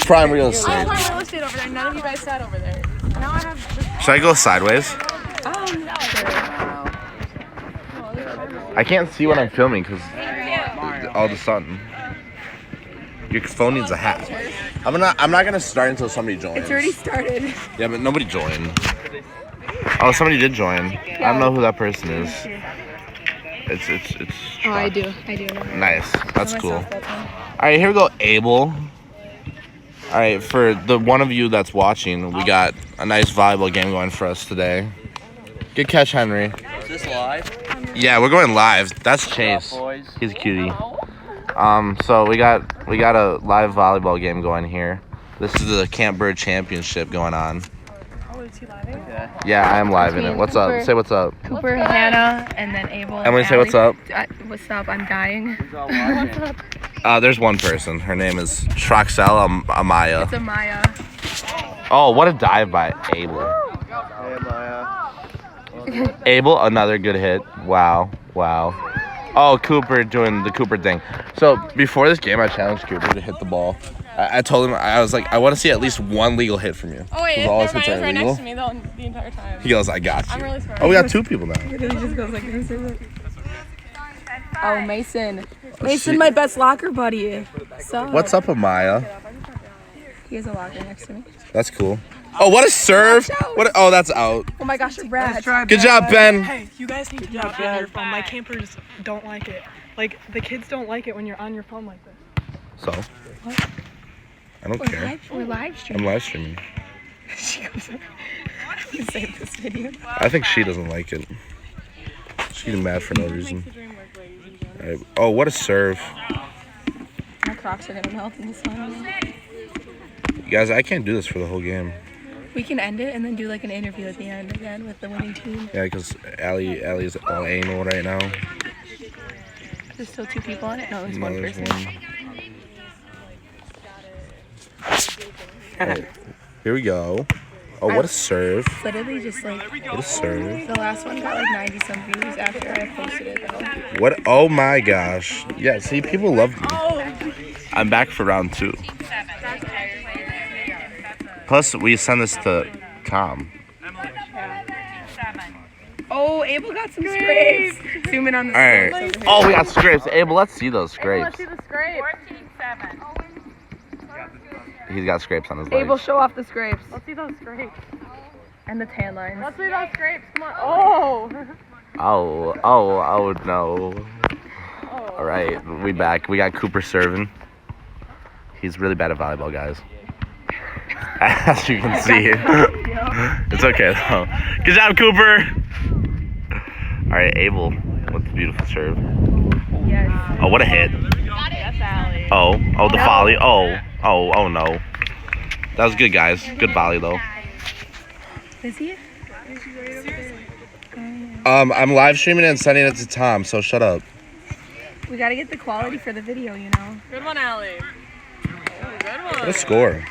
prime real estate. I'm prime real estate over there. None of you guys sat over there. Now I have. Should I go sideways? Sure. I can't see what I'm filming because all of a sudden. Your phone needs a hat. I'm not gonna start until somebody joins. It's already started. Yeah, but nobody joined. Oh, somebody did join. I don't know who that person is. It's. Oh, I do. Nice. That's cool. All right, here we go, Abel. All right, for the one of you that's watching, we got a nice volleyball game going for us today. Good catch, Henry. Is this live? Yeah, we're going live. That's Chase. He's a cutie. So we got a live volleyball game going here. This is the Camp Bird Championship going on. Oh, is he live? Okay. Yeah, I am live in it. What's up? Say what's up. Cooper, Hannah, and then Abel. Emily, say what's up. What's up? I'm dying. What's up? There's one person. Her name is Troxel Amaya. It's Amaya. Oh, what a dive by Abel. Hey, Maya. Abel, another good hit. Wow. Oh, Cooper doing the Cooper thing. So before this game, I challenged Cooper to hit the ball. I told him, I was like, I want to see at least one legal hit from you. Oh, wait, All never his hits mind. He was are right illegal. next to me the entire time. He goes, I got you. I'm really sorry. Oh, we got two people now. He just goes like this. Oh, Mason. Mason, my best locker buddy. So. What's up, Amaya? He has a locker next to me. That's cool. Oh, what a serve! Oh, that's out. Oh my gosh, Brad. Good job, Ben. Hey, you guys need to not be on your phone. My campers don't like it. Like, the kids don't like it when you're on your phone like this. So? What? I don't care. We're live streaming. I'm live streaming. She goes, you save this video. I think she doesn't like it. She's mad for no reason. All right. Oh, what a serve. My Crocs are gonna melt in the sun. You guys, I can't do this for the whole game. We can end it and then do like an interview at the end again with the winning team. Yeah, because Allie's all anal right now. There's still two people on it? No, there's No, one there's person. one. All right, here we go. Oh, what a serve. Literally just like, What a serve. the last one got like 90 some views after I posted it though. What? Oh my gosh. Yeah, see, people love me. I'm back for round 2. Plus, we send this to Tom. Oh, Abel got some scrapes. Zoom in on the All right. scrapes over here. Oh, we got scrapes. Abel, let's see those scrapes. Let's see the scrapes. 14-7. He's got scrapes on his legs. Abel, show off the scrapes. Let's see those scrapes. And the tan lines. Let's see those scrapes. Come on. Oh. Oh no. All right, we back. We got Cooper serving. He's really bad at volleyball, guys. As you can see. It's okay, though. Good job, Cooper. All right, Abel with the beautiful serve. Yes. Oh, what a hit. Yes, Allie. Oh, the volley. Oh, no. That was good, guys. Good volley, though. Is he? I'm live streaming and sending it to Tom, so shut up. We gotta get the quality for the video, you know. Good one, Allie. Good one. What a score.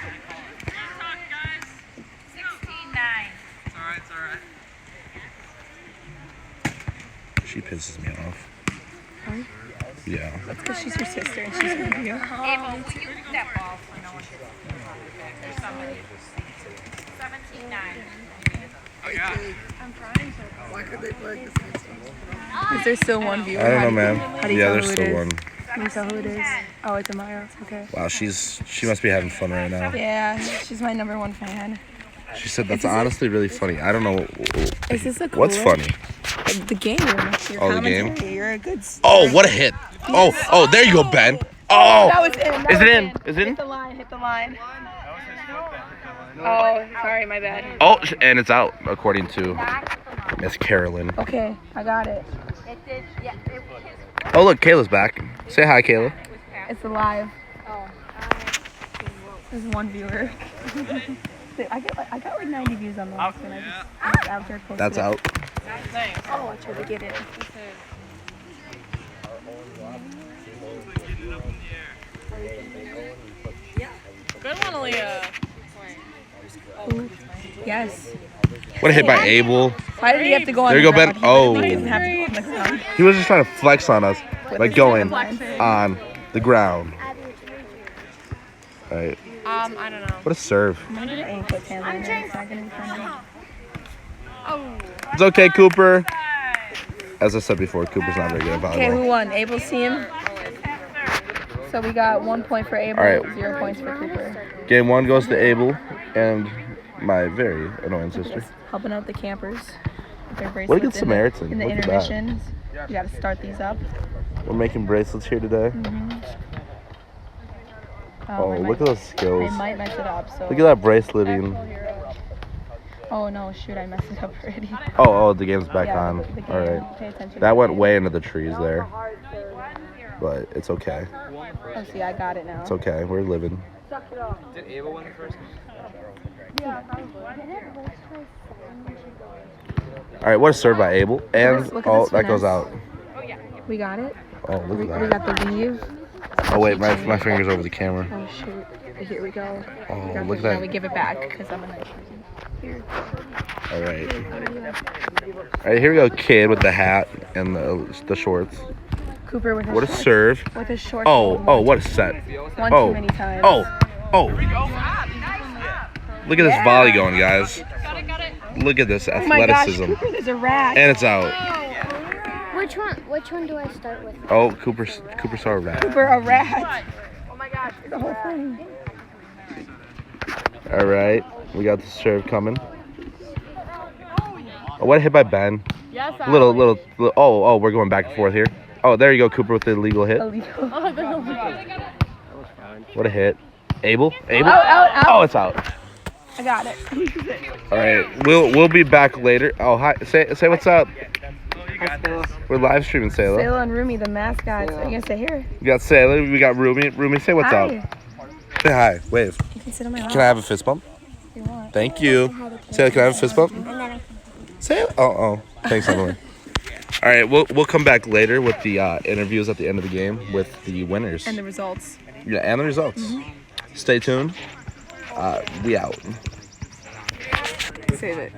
16-9. She pisses me off. Huh? Yeah. That's because she's your sister and she's with you. Abel, will you step off so no one gets there's somebody. 17-9. Is there still one viewer? I don't know, man. How do you Yeah, tell there's who it still is? one. Can you tell who it is? Oh, it's Amaya. Okay. Wow, she must be having fun right now. Yeah, she's my #1 fan. She said that's honestly really funny. I don't know Is this a what's cooler? funny. The game. Your Oh, the game? commentary, You're a good. Oh, what a hit. Oh, there you go, Ben. Oh, That was in. is it in? Is it in? Hit the line. Hit the line. Oh, sorry, my bad. Oh, and it's out according to Miss Carolyn. Okay, I got it. It did, yeah. Oh, look, Kayla's back. Say hi, Kayla. It's alive. There's one viewer. I got like 90 views on the last one. I just out there posted That's it. out. Oh, I tried to get it. Good one, Aaliyah. Ooh, yes. What a hit by Abel. Why did he have to go on There the you go, Ben. ground? Oh. He doesn't have to go on the ground. He was just trying to flex on us by his going line. on the ground. All right. I don't know. What a serve. I'm gonna get an ankle handler in there. It's not gonna be funny. It's okay, Cooper. As I said before, Cooper's not very good at Okay, who volleyball. won? Abel's team. So we got 1 point for Abel, All right. 0 points for Cooper. Game 1 goes to Abel and my very annoying sister. Helping out the campers with their bracelets Look at Samaritan. in the Look at that. intermissions. You gotta start these up. We're making bracelets here today. Oh, I look might- at those skills. I might mess it up. So. Look at that braceleting. Oh no! Shoot! I messed it up already. Oh, the game's back Yeah, on. the game. All right. Pay attention. That went way into the trees there. But it's okay. Oh, see, I got it now. It's okay. We're living. Did Ava win the first? All right, what a serve by Abel. And, Look at oh, this that goes finesse. out. We got it. Oh, look We at got that. the weave. Oh, wait, my finger's over the camera. Oh shoot! Here we go. Oh, We got look this. at Now we that. give it back because I'm a nice person. Here. All right. All right, here we go, kid with the hat and the shorts. Cooper with his What a shorts. serve. With his shorts. Oh, pulled oh, what a set. one Oh, too many times. oh, oh. Look at this volley going, guys. Look at this Oh my gosh, athleticism. Cooper, there's a rat. And it's out. Which one do I start with? Oh, Cooper saw a rat. Cooper, a rat. Oh my gosh, the whole thing. All right, we got the serve coming. Oh, what a hit by Ben. Yes, Little. Oh, we're going back and forth here. Oh, there you go, Cooper with the illegal hit. Illegal. What a hit. Abel? Out. Oh, it's out. I got it. All right, we'll be back later. Oh, hi. Say what's up. We're live streaming, Sayla. Sayla and Rumi, the mascots. What are you gonna say here? We got Sayla. We got Rumi. Rumi, say what's up. Hi. Say hi. Wave. You can sit on my lap Can I have a fist bump? if you want. Thank you. Sayla, can I have a fist bump? Say. Oh. Thanks, Emily. All right, we'll come back later with the interviews at the end of the game with the winners. And the results. Yeah, and the results. Stay tuned. We out. Save it.